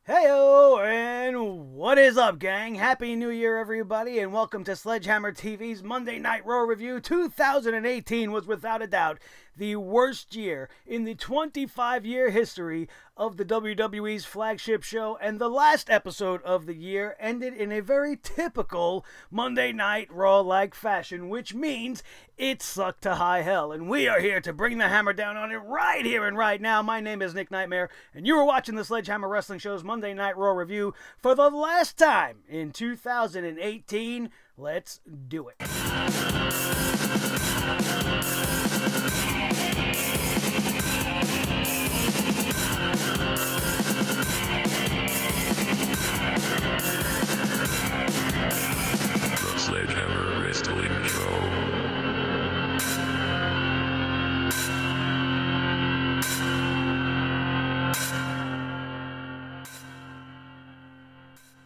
Heyo, and what is up, gang? Happy New Year, everybody, and welcome to Sledgehammer TV's Monday Night Raw review. 2018 was without a doubt the worst year in the 25-year history of the WWE's flagship show, and the last episode of the year ended in a very typical Monday Night Raw-like fashion, which means it sucked to high hell, and we are here to bring the hammer down on it right here and right now. My name is Nick Nightmare, and you are watching the Sledgehammer Wrestling Show's Monday Night Raw review for the last time in 2018. Let's do it. The Sledgehammer Wrestling Show.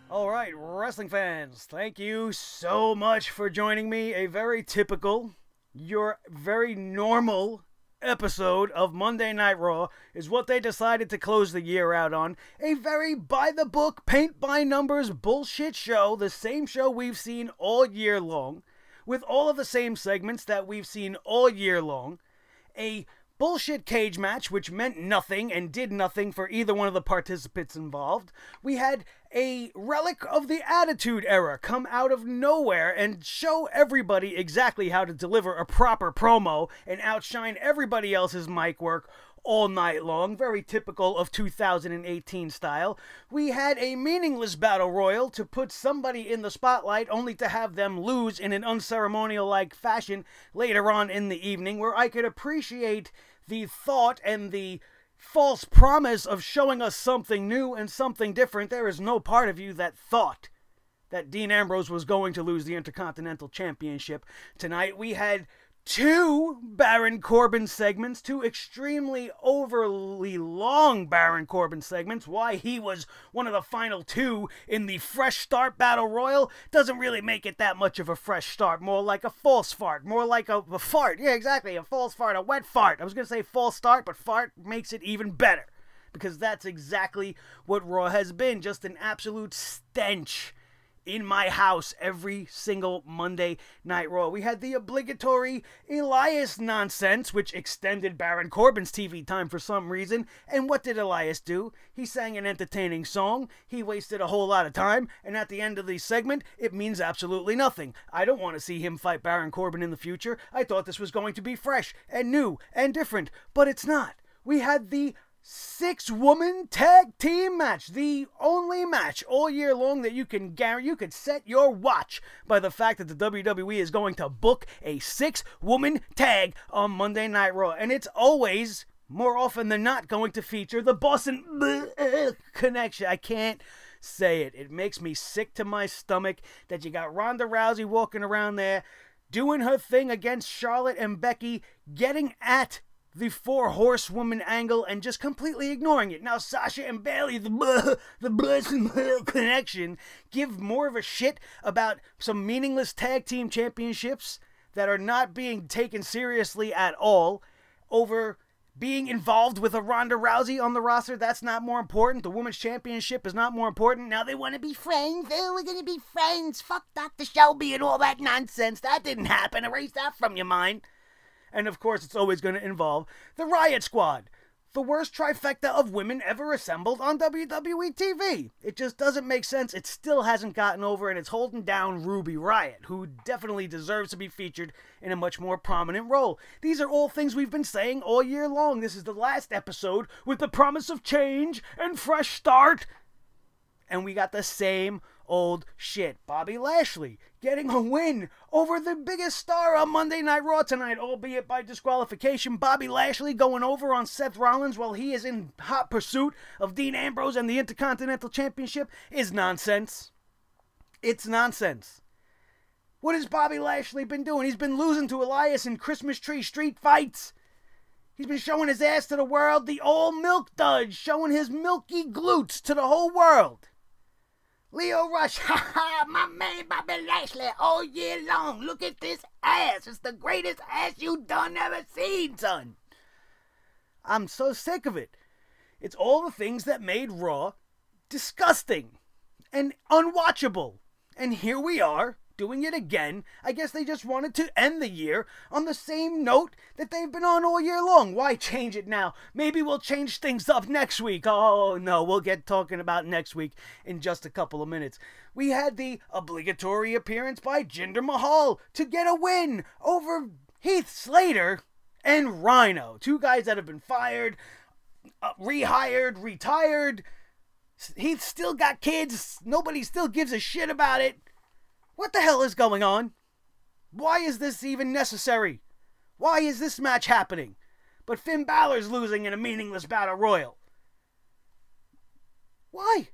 Alright, wrestling fans, thank you so much for joining me. A very typical, your very normal episode of Monday Night Raw is what they decided to close the year out on. A very by-the-book, paint-by-numbers bullshit show, the same show we've seen all year long, with all of the same segments that we've seen all year long. A bullshit cage match, which meant nothing and did nothing for either one of the participants involved. We had a relic of the Attitude Era come out of nowhere and show everybody exactly how to deliver a proper promo and outshine everybody else's mic work all night long, very typical of 2018 style. We had a meaningless battle royal to put somebody in the spotlight only to have them lose in an unceremonial-like fashion later on in the evening, where I could appreciate the thought and the false promise of showing us something new and something different. There is no part of you that thought that Dean Ambrose was going to lose the Intercontinental Championship tonight. We had two Baron Corbin segments, two extremely overly long Baron Corbin segments. Why he was one of the final two in the Fresh Start Battle Royal doesn't really make it that much of a fresh start. More like a false fart. More like a fart. Yeah, exactly. A false fart. A wet fart. I was going to say false start, but fart makes it even better. Because that's exactly what Raw has been. Just an absolute stench in my house every single Monday Night Raw. We had the obligatory Elias nonsense, which extended Baron Corbin's TV time for some reason. And what did Elias do? He sang an entertaining song, he wasted a whole lot of time, and at the end of the segment, it means absolutely nothing. I don't want to see him fight Baron Corbin in the future. I thought this was going to be fresh and new and different, but it's not. We had the 6-woman tag team match, the only match all year long that you can guarantee. You could set your watch by the fact that the WWE is going to book a 6-woman tag on Monday Night Raw, and it's always, more often than not, going to feature the Boston connection. I can't say it. It makes me sick to my stomach that you got Ronda Rousey walking around there doing her thing against Charlotte and Becky, getting at the 4-horsewoman angle and just completely ignoring it. Now Sasha and Bayley, the Bliss connection, give more of a shit about some meaningless tag team championships that are not being taken seriously at all over being involved with a Ronda Rousey on the roster. That's not more important. The women's championship is not more important. Now they want to be friends. Oh, we're going to be friends. Fuck Dr. Shelby and all that nonsense. That didn't happen. Erase that from your mind. And of course, it's always going to involve the Riot Squad, the worst trifecta of women ever assembled on WWE TV. It just doesn't make sense. It still hasn't gotten over, and it's holding down Ruby Riott, who definitely deserves to be featured in a much more prominent role. These are all things we've been saying all year long. This is the last episode with the promise of change and fresh start. And we got the same old shit. Bobby Lashley getting a win over the biggest star on Monday Night Raw tonight, albeit by disqualification. Bobby Lashley going over on Seth Rollins while he is in hot pursuit of Dean Ambrose and the Intercontinental Championship is nonsense. It's nonsense. What has Bobby Lashley been doing? He's been losing to Elias in Christmas tree street fights. He's been showing his ass to the world, the old milk duds, showing his milky glutes to the whole world. Leo Rush, my man Bobby Lashley all year long. Look at this ass. It's the greatest ass you done ever seen, son. I'm so sick of it. It's all the things that made Raw disgusting and unwatchable. And here we are, doing it again. I guess they just wanted to end the year on the same note that they've been on all year long. Why change it now? Maybe we'll change things up next week. Oh, no, we'll get talking about next week in just a couple of minutes. We had the obligatory appearance by Jinder Mahal to get a win over Heath Slater and Rhino. Two guys that have been fired, rehired, retired. Heath still got kids. Nobody still gives a shit about it. What the hell is going on? Why is this even necessary? Why is this match happening? But Finn Balor's losing in a meaningless battle royal. Why?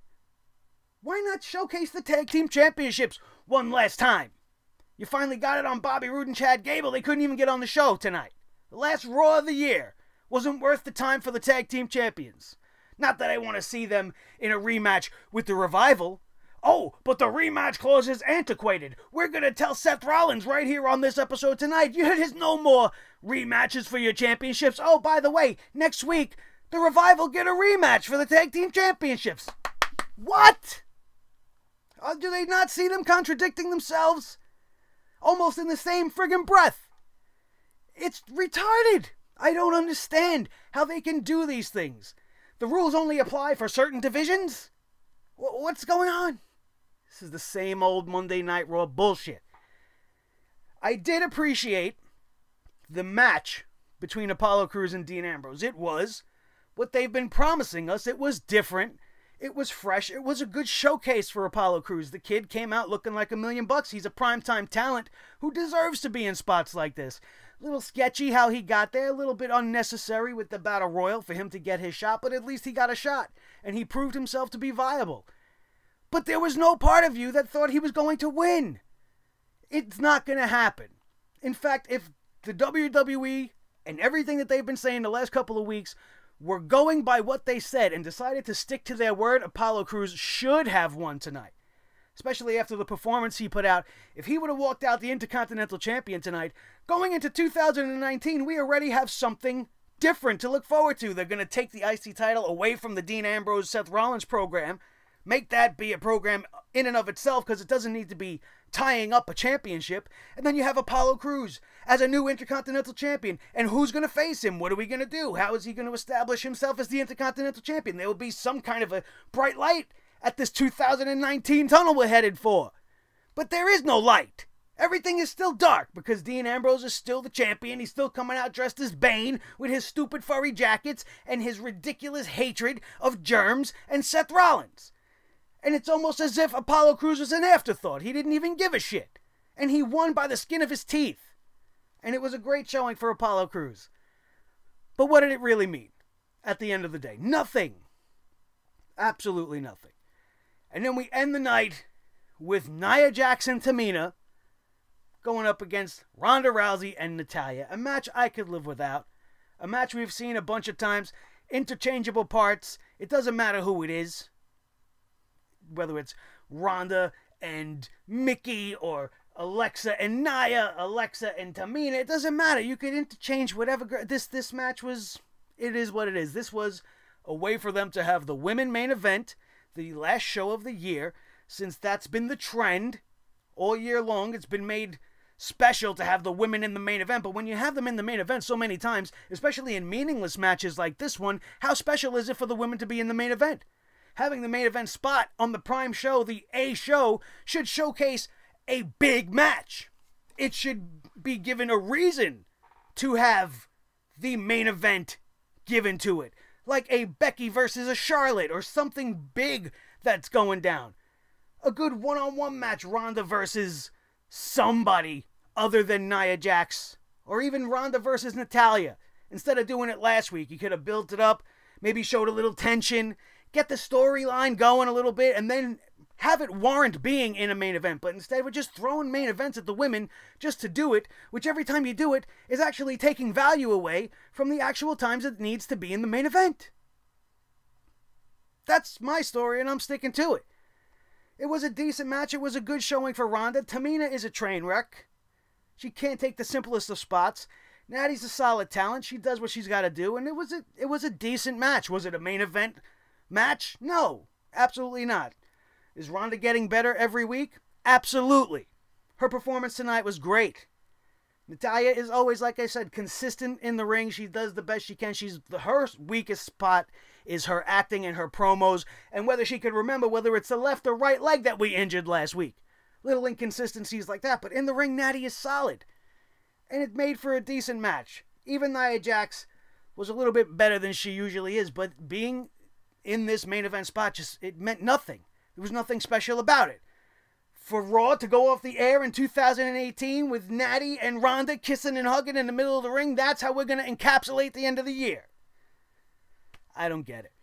Why not showcase the tag team championships one last time? You finally got it on Bobby Roode and Chad Gable. They couldn't even get on the show tonight. The last Raw of the year wasn't worth the time for the tag team champions. Not that I want to see them in a rematch with the Revival. Oh, but the rematch clause is antiquated. We're going to tell Seth Rollins right here on this episode tonight, there's no more rematches for your championships. Oh, by the way, next week, the Revival get a rematch for the tag team championships. What? Do they not see them contradicting themselves? Almost in the same friggin' breath. It's retarded. I don't understand how they can do these things. The rules only apply for certain divisions? What's going on? This is the same old Monday Night Raw bullshit. I did appreciate the match between Apollo Crews and Dean Ambrose. It was what they've been promising us. It was different. It was fresh. It was a good showcase for Apollo Crews. The kid came out looking like $1 million. He's a primetime talent who deserves to be in spots like this. A little sketchy how he got there. A little bit unnecessary with the Battle Royal for him to get his shot. But at least he got a shot. And he proved himself to be viable. But there was no part of you that thought he was going to win. It's not going to happen. In fact, if the WWE and everything that they've been saying the last couple of weeks were going by what they said and decided to stick to their word, Apollo Crews should have won tonight. Especially after the performance he put out. If he would have walked out the Intercontinental Champion tonight, going into 2019, we already have something different to look forward to. They're going to take the IC title away from the Dean Ambrose, Seth Rollins program. Make that be a program in and of itself because it doesn't need to be tying up a championship. And then you have Apollo Crews as a new Intercontinental Champion. And who's going to face him? What are we going to do? How is he going to establish himself as the Intercontinental Champion? There will be some kind of a bright light at this 2019 tunnel we're headed for. But there is no light. Everything is still dark because Dean Ambrose is still the champion. He's still coming out dressed as Bane with his stupid furry jackets and his ridiculous hatred of germs and Seth Rollins. And it's almost as if Apollo Crews was an afterthought. He didn't even give a shit. And he won by the skin of his teeth. And it was a great showing for Apollo Crews. But what did it really mean at the end of the day? Nothing. Absolutely nothing. And then we end the night with Nia Jax and Tamina going up against Ronda Rousey and Natalya. A match I could live without. A match we've seen a bunch of times. Interchangeable parts. It doesn't matter who it is. Whether it's Ronda and Mickey or Alexa and Nia, Alexa and Tamina, it doesn't matter. You could interchange whatever. This match was, it is what it is. This was a way for them to have the women main event, the last show of the year, since that's been the trend all year long. It's been made special to have the women in the main event, but when you have them in the main event so many times, especially in meaningless matches like this one, how special is it for the women to be in the main event? Having the main event spot on the prime show, the A show, should showcase a big match. It should be given a reason to have the main event given to it. Like a Becky versus a Charlotte or something big that's going down. A good one-on-one match, Ronda versus somebody other than Nia Jax. Or even Ronda versus Natalya. Instead of doing it last week, you could have built it up, maybe showed a little tension, get the storyline going a little bit, and then have it warrant being in a main event. But instead, we're just throwing main events at the women just to do it, which every time you do it is actually taking value away from the actual times it needs to be in the main event. That's my story, and I'm sticking to it. It was a decent match. It was a good showing for Ronda. Tamina is a train wreck. She can't take the simplest of spots. Natty's a solid talent. She does what she's got to do, and it was a decent match. Was it a main event match? No, Absolutely not. Is Ronda getting better every week? Absolutely. Her performance tonight was great. Natalya is always, like I said, consistent in the ring. She does the best she can. Her weakest spot is her acting and her promos, and whether she could remember whether it's the left or right leg that we injured last week. Little inconsistencies like that, but in the ring, Natty is solid. And it made for a decent match. Even Nia Jax was a little bit better than she usually is, but being in this main event spot, it meant nothing. There was nothing special about it. For Raw to go off the air in 2018 with Natty and Ronda kissing and hugging in the middle of the ring, that's how we're going to encapsulate the end of the year. I don't get it.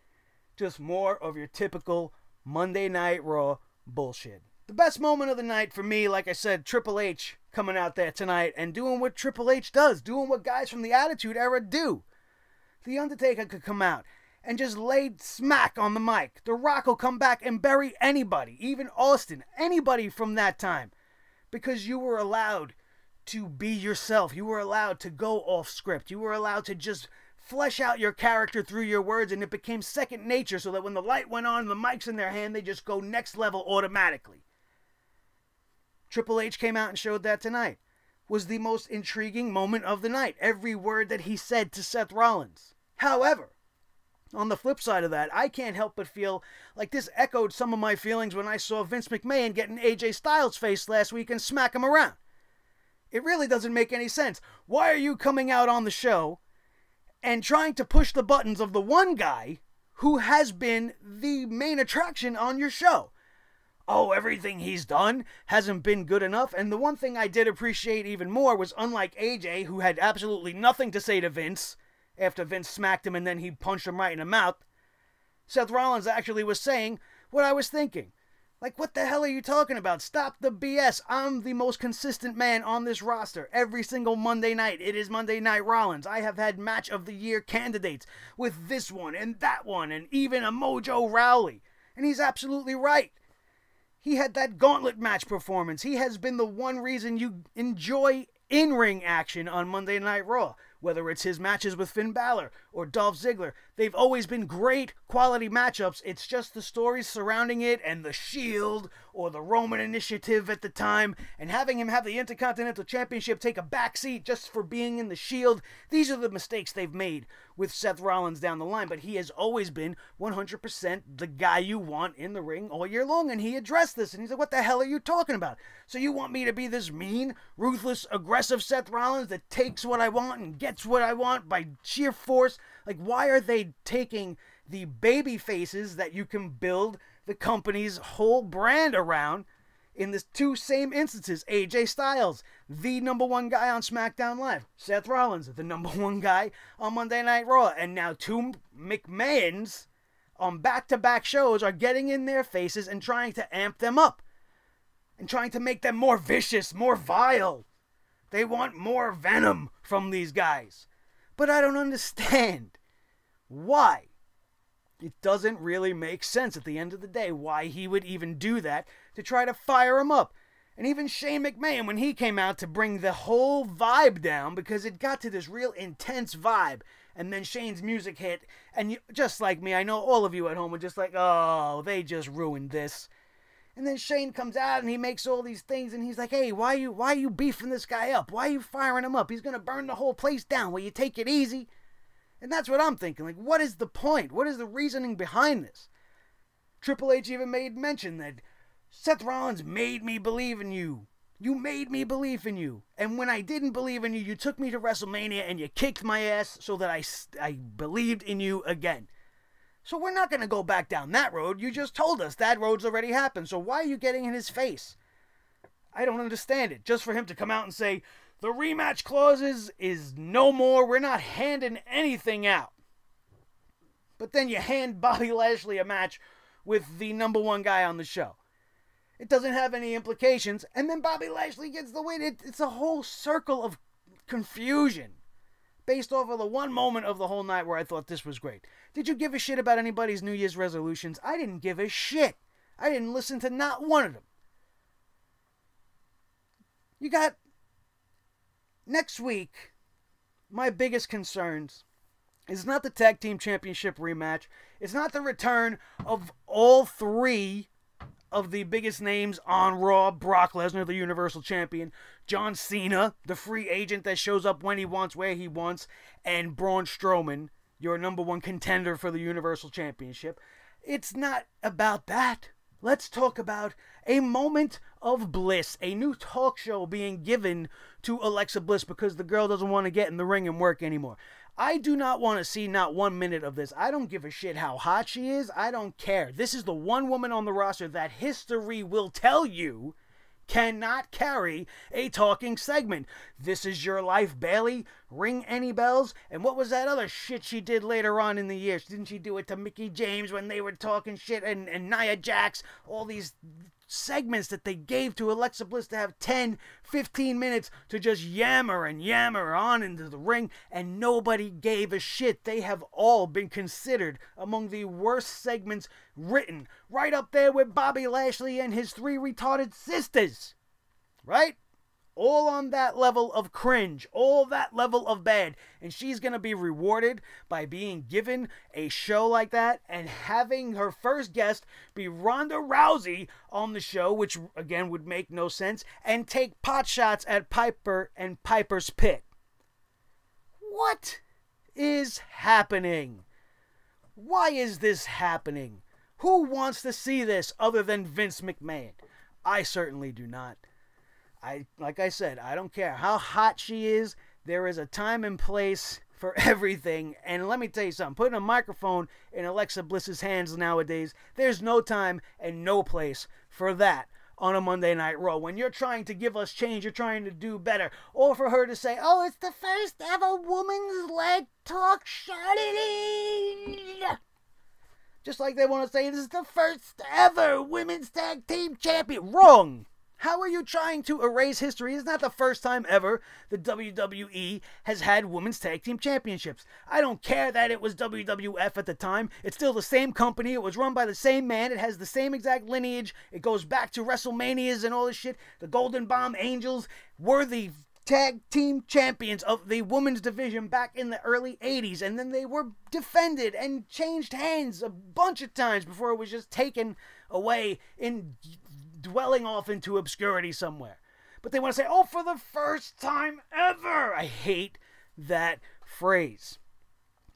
Just more of your typical Monday Night Raw bullshit. The best moment of the night for me, like I said, Triple H coming out there tonight and doing what Triple H does, doing what guys from the Attitude Era do. The Undertaker could come out and just lay smack on the mic. The Rock will come back and bury anybody, even Austin, anybody from that time, because you were allowed to be yourself. You were allowed to go off script. You were allowed to just flesh out your character through your words, and it became second nature, so that when the light went on and the mic's in their hand, they just go next level automatically. Triple H came out and showed that tonight. Was the most intriguing moment of the night. Every word that he said to Seth Rollins. However, on the flip side of that, I can't help but feel like this echoed some of my feelings when I saw Vince McMahon get in AJ Styles' face last week and smack him around. It really doesn't make any sense. Why are you coming out on the show and trying to push the buttons of the one guy who has been the main attraction on your show? Oh, everything he's done hasn't been good enough. And the one thing I did appreciate even more was, unlike AJ, who had absolutely nothing to say to Vince after Vince smacked him and then he punched him right in the mouth, Seth Rollins actually was saying what I was thinking. Like, what the hell are you talking about? Stop the BS. I'm the most consistent man on this roster. Every single Monday night, it is Monday Night Rollins. I have had Match of the Year candidates with this one and that one and even a Mojo Rawley. And he's absolutely right. He had that gauntlet match performance. He has been the one reason you enjoy in-ring action on Monday Night Raw. Whether it's his matches with Finn Balor or Dolph Ziggler, they've always been great quality matchups. It's just the stories surrounding it and the Shield or the Roman Initiative at the time, and having him have the Intercontinental Championship take a backseat just for being in the Shield. These are the mistakes they've made with Seth Rollins down the line, but he has always been 100% the guy you want in the ring all year long, and he addressed this, and he said, what the hell are you talking about? So you want me to be this mean, ruthless, aggressive Seth Rollins that takes what I want and gets what I want by sheer force? Like, why are they taking the baby faces that you can build the company's whole brand around in the two same instances? AJ Styles, the number one guy on SmackDown Live. Seth Rollins, the number one guy on Monday Night Raw. And now two McMahons on back-to-back shows are getting in their faces and trying to amp them up. And trying to make them more vicious, more vile. They want more venom from these guys. But I don't understand why. It doesn't really make sense at the end of the day why he would even do that to try to fire him up. And even Shane McMahon, when he came out to bring the whole vibe down, because it got to this real intense vibe, and then Shane's music hit, and you, just like me, I know all of you at home were just like, oh, they just ruined this. And then Shane comes out and he makes all these things, and he's like, hey, why are you beefing this guy up? Why are you firing him up? He's going to burn the whole place down. Will you take it easy? And that's what I'm thinking. Like, what is the point? What is the reasoning behind this? Triple H even made mention that Seth Rollins made me believe in you. You made me believe in you. And when I didn't believe in you, you took me to WrestleMania and you kicked my ass so that I believed in you again. So we're not going to go back down that road. You just told us that road's already happened. So why are you getting in his face? I don't understand it. Just for him to come out and say, the rematch clauses is no more. We're not handing anything out. But then you hand Bobby Lashley a match with the number one guy on the show. It doesn't have any implications. And then Bobby Lashley gets the win. It's a whole circle of confusion based off of the one moment of the whole night where I thought this was great. Did you give a shit about anybody's New Year's resolutions? I didn't give a shit. I didn't listen to not one of them. You got next week, my biggest concerns It's not the tag team championship rematch. It's not the return of all three of the biggest names on Raw. Brock Lesnar, the Universal Champion. John Cena, the free agent that shows up when he wants, where he wants. And Braun Strowman, your number one contender for the Universal Championship. It's not about that. Let's talk about a moment of bliss. A new talk show being given to Alexa Bliss because the girl doesn't want to get in the ring and work anymore. I do not want to see not 1 minute of this. I don't give a shit how hot she is. I don't care. This is the one woman on the roster that history will tell you cannot carry a talking segment. This is your life, Bayley. Ring any bells? And what was that other shit she did later on in the year? Didn't she do it to Mickey James when they were talking shit? And Nia Jax? All these segments that they gave to Alexa Bliss to have 10, 15 minutes to just yammer and yammer on into the ring, and nobody gave a shit. They have all been considered among the worst segments written, right up there with Bobby Lashley and his 3 retarded sisters, right? All on that level of cringe, all that level of bad. And she's going to be rewarded by being given a show like that and having her first guest be Ronda Rousey on the show, which again would make no sense, and take pot shots at Piper and Piper's Pit. What is happening? Why is this happening? Who wants to see this other than Vince McMahon? I certainly do not. Like I said, I don't care how hot she is. There is a time and place for everything. And let me tell you something. Putting a microphone in Alexa Bliss's hands nowadays, there's no time and no place for that on a Monday Night Raw. When you're trying to give us change, you're trying to do better. Or for her to say, oh, it's the first ever woman's leg talk show. Just like they want to say, this is the first ever women's tag team champion. Wrong. How are you trying to erase history? It's not the first time ever the WWE has had women's tag team championships. I don't care that it was WWF at the time. It's still the same company. It was run by the same man. It has the same exact lineage. It goes back to WrestleManias and all this shit. The Golden Bomb Angels were the tag team champions of the women's division back in the early 80s. And then they were defended and changed hands a bunch of times before it was just taken away in dwelling off into obscurity somewhere. But they want to say, oh, for the first time ever. I hate that phrase.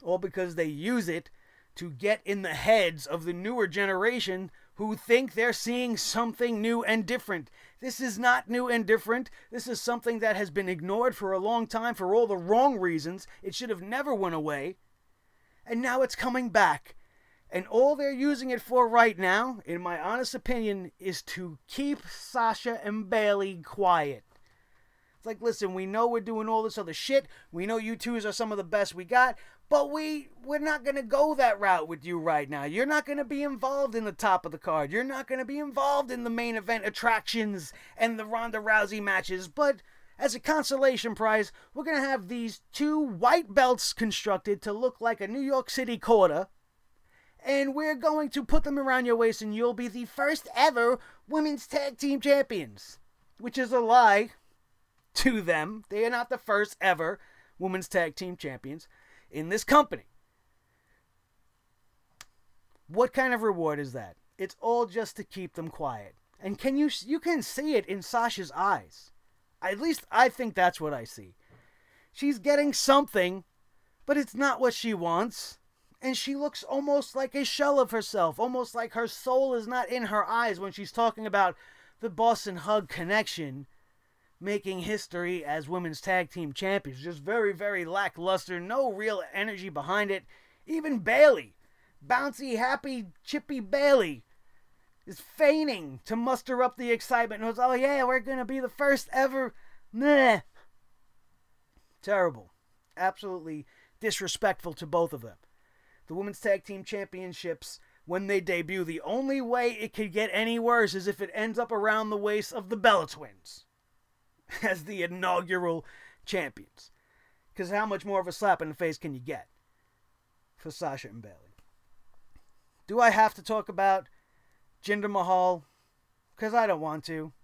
All because they use it to get in the heads of the newer generation who think they're seeing something new and different. This is not new and different. This is something that has been ignored for a long time for all the wrong reasons. It should have never went away. And now it's coming back. And all they're using it for right now, in my honest opinion, is to keep Sasha and Bayley quiet. It's like, listen, we know we're doing all this other shit. We know you twos are some of the best we got. But we're not going to go that route with you right now. You're not going to be involved in the top of the card. You're not going to be involved in the main event attractions and the Ronda Rousey matches. But as a consolation prize, we're going to have these 2 white belts constructed to look like a New York City quarter. And we're going to put them around your waist and you'll be the first ever women's tag team champions. Which is a lie to them. They are not the first ever women's tag team champions in this company. What kind of reward is that? It's all just to keep them quiet. And you can see it in Sasha's eyes. At least I think that's what I see. She's getting something, but it's not what she wants. And she looks almost like a shell of herself. Almost like her soul is not in her eyes when she's talking about the Boston Hug Connection making history as women's tag team champions. Just very, very lackluster. No real energy behind it. Even Bayley, bouncy, happy, chippy Bayley, is feigning to muster up the excitement. And goes, oh yeah, we're going to be the first ever. Meh. Terrible. Absolutely disrespectful to both of them. The Women's Tag Team Championships, when they debut, the only way it could get any worse is if it ends up around the waist of the Bella Twins as the inaugural champions. Because how much more of a slap in the face can you get for Sasha and Bayley? Do I have to talk about Jinder Mahal? Because I don't want to.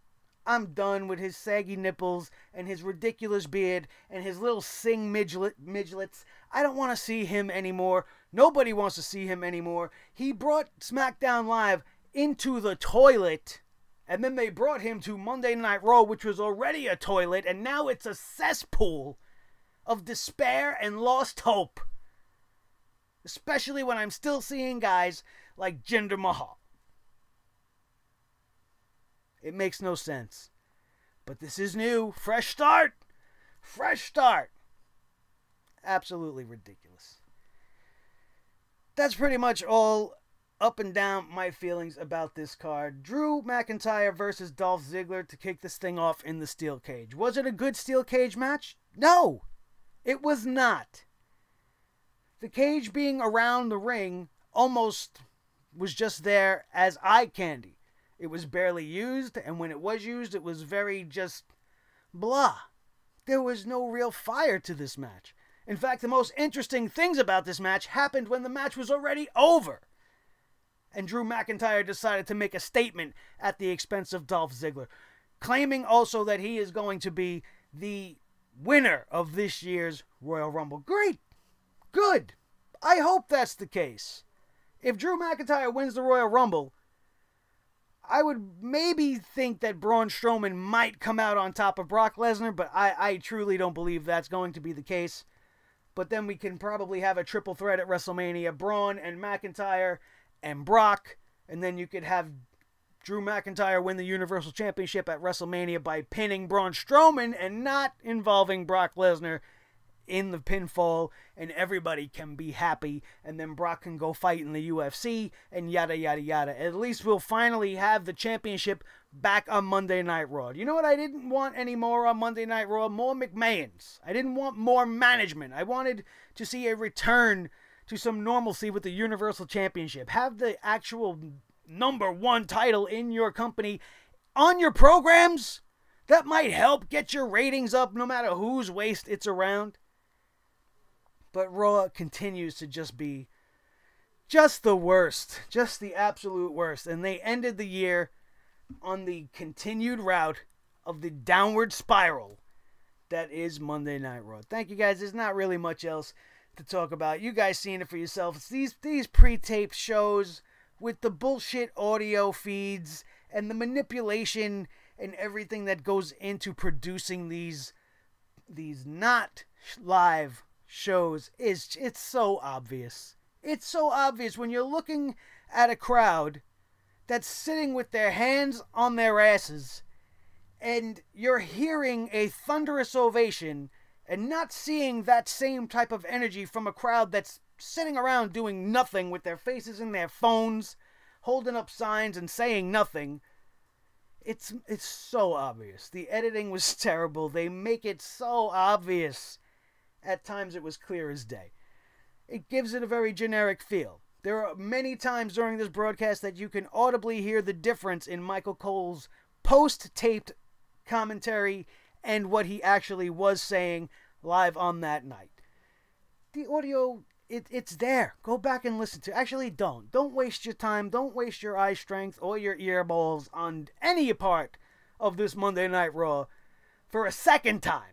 I'm done with his saggy nipples and his ridiculous beard and his little sing midgets. I don't want to see him anymore. Nobody wants to see him anymore. He brought SmackDown Live into the toilet, and then they brought him to Monday Night Raw, which was already a toilet, and now it's a cesspool of despair and lost hope. Especially when I'm still seeing guys like Jinder Mahal. It makes no sense. But this is new. Fresh start. Fresh start. Absolutely ridiculous. That's pretty much all up and down my feelings about this card. Drew McIntyre versus Dolph Ziggler to kick this thing off in the steel cage. Was it a good steel cage match? No, it was not. The cage being around the ring almost was just there as eye candy. It was barely used, and when it was used, it was very just blah. There was no real fire to this match. In fact, the most interesting things about this match happened when the match was already over. And Drew McIntyre decided to make a statement at the expense of Dolph Ziggler, claiming also that he is going to be the winner of this year's Royal Rumble. Great. Good. I hope that's the case. If Drew McIntyre wins the Royal Rumble, I would maybe think that Braun Strowman might come out on top of Brock Lesnar, but I truly don't believe that's going to be the case. But then we can probably have a triple threat at WrestleMania, Braun and McIntyre and Brock, and then you could have Drew McIntyre win the Universal Championship at WrestleMania by pinning Braun Strowman and not involving Brock Lesnar in the pinfall, and everybody can be happy, and then Brock can go fight in the UFC, and yada yada yada. At least we'll finally have the championship back on Monday Night Raw. You know what I didn't want anymore on Monday Night Raw? More McMahons. I didn't want more management. I wanted to see a return to some normalcy with the Universal Championship. Have the actual #1 title in your company on your programs. That might help get your ratings up no matter whose waist it's around. But Raw continues to just be just the worst. Just the absolute worst. And they ended the year on the continued route of the downward spiral that is Monday Night Raw. Thank you guys. There's not really much else to talk about. You guys seen it for yourselves. These pre-taped shows with the bullshit audio feeds and the manipulation and everything that goes into producing these not live shows it's so obvious. It's so obvious when you're looking at a crowd that's sitting with their hands on their asses and you're hearing a thunderous ovation and not seeing that same type of energy from a crowd that's sitting around doing nothing with their faces in their phones, holding up signs and saying nothing. It's so obvious. The editing was terrible. They make it so obvious. At times it was clear as day. It gives it a very generic feel. There are many times during this broadcast that you can audibly hear the difference in Michael Cole's post-taped commentary and what he actually was saying live on that night. The audio, it's there. Go back and listen to it. Actually, don't. Don't waste your time. Don't waste your eye strength or your earballs on any part of this Monday Night Raw for a second time.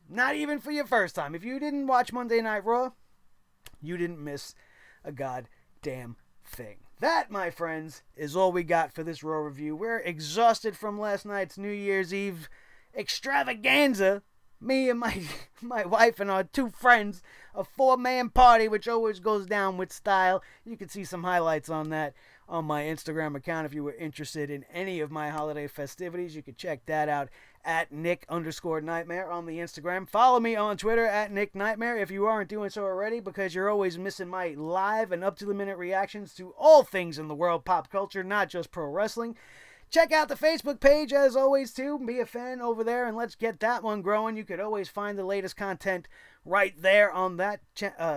Not even for your first time. If you didn't watch Monday Night Raw, you didn't miss a goddamn thing. That, my friends, is all we got for this Raw review. We're exhausted from last night's New Year's Eve extravaganza. Me and my wife and our two friends, a 4-man party, which always goes down with style. You can see some highlights on that on my Instagram account if you were interested in any of my holiday festivities. You can check that out at Nick_Nightmare on the Instagram. Follow me on Twitter at Nick Nightmare if you aren't doing so already, because you're always missing my live and up-to-the-minute reactions to all things in the world pop culture, not just pro wrestling. Check out the Facebook page, as always, too. Be a fan over there, and let's get that one growing. You could always find the latest content right there on that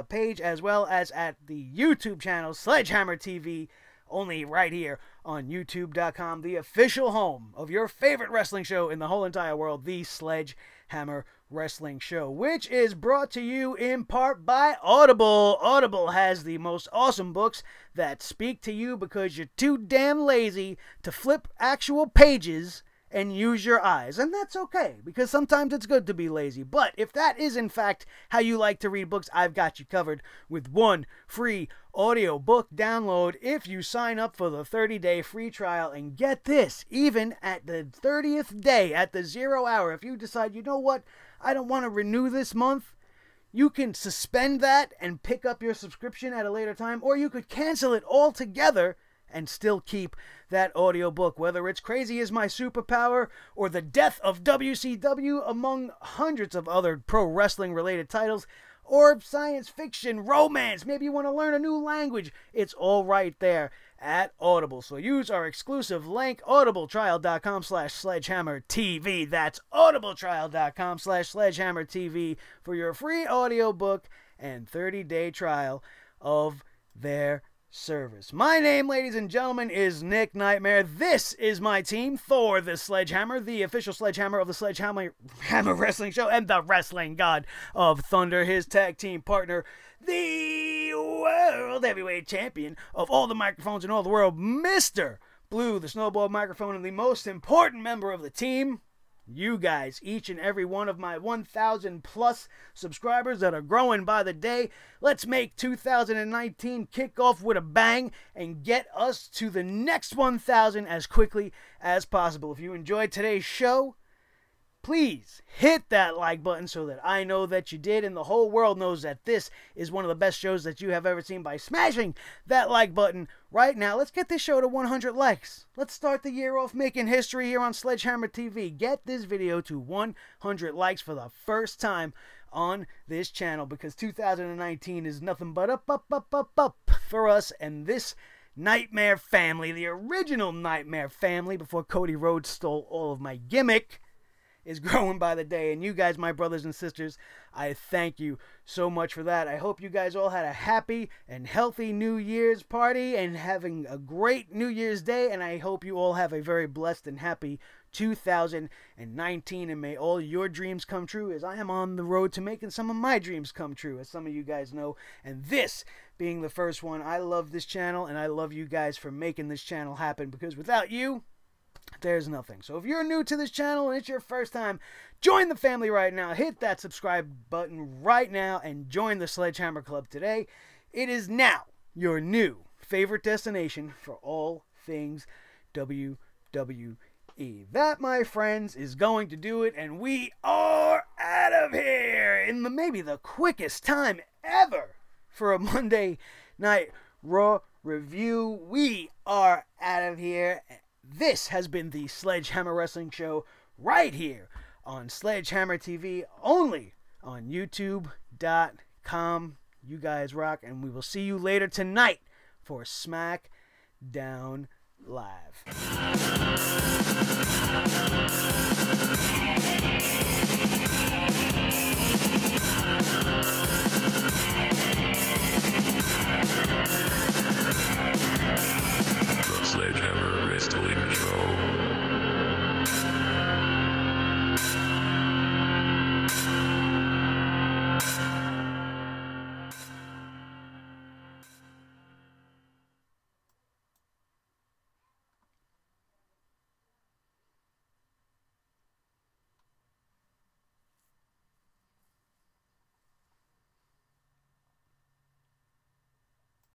page, as well as at the YouTube channel, Sledgehammer TV, only right here on YouTube.com, the official home of your favorite wrestling show in the whole entire world, the Sledgehammer Wrestling Show, which is brought to you in part by Audible. Audible has the most awesome books that speak to you because you're too damn lazy to flip actual pages and use your eyes. And that's okay, because sometimes it's good to be lazy. But if that is, in fact, how you like to read books, I've got you covered with one free audio book download if you sign up for the 30-day free trial. And get this, even at the 30th day, at the 0 hour, if you decide, you know what, I don't want to renew this month, you can suspend that and pick up your subscription at a later time, or you could cancel it altogether and still keep that audiobook, whether it's Crazy Is My Superpower or The Death of WCW, among hundreds of other pro wrestling related titles, or science fiction, romance, maybe you want to learn a new language. It's all right there at Audible. So use our exclusive link, audibletrial.com/sledgehammertv. That's audibletrial.com/sledgehammertv for your free audiobook and 30-day trial of their service. My name, ladies and gentlemen, is Nick Nightmare. This is my team, Thor the Sledgehammer, the official sledgehammer of the Sledgehammer Wrestling Show, and the wrestling god of thunder, his tag team partner, the world heavyweight champion of all the microphones in all the world, Mr. Blue, the snowball microphone, and the most important member of the team, you guys, each and every one of my 1,000 plus subscribers that are growing by the day. Let's make 2019 kick off with a bang and get us to the next 1,000 as quickly as possible. If you enjoyed today's show, please hit that like button so that I know that you did, and the whole world knows that this is one of the best shows that you have ever seen by smashing that like button right now. Let's get this show to 100 likes. Let's start the year off making history here on Sledgehammer TV. Get this video to 100 likes for the first time on this channel, because 2019 is nothing but up for us and this Nightmare family, the original Nightmare family before Cody Rhodes stole all of my gimmick, is growing by the day. And you guys, my brothers and sisters, I thank you so much for that. I hope you guys all had a happy and healthy New Year's party and having a great New Year's Day, and I hope you all have a very blessed and happy 2019, and may all your dreams come true, as I am on the road to making some of my dreams come true, as some of you guys know, and this being the first one. I love this channel, and I love you guys for making this channel happen, because without you, there's nothing. So if you're new to this channel and it's your first time, join the family right now. Hit that subscribe button right now and join the Sledgehammer Club today. It is now your new favorite destination for all things WWE. That, my friends, is going to do it, and we are out of here in maybe the quickest time ever for a Monday Night Raw review. We are out of here. This has been the Sledgehammer Wrestling Show right here on Sledgehammer TV, only on YouTube.com. You guys rock, and we will see you later tonight for SmackDown Live.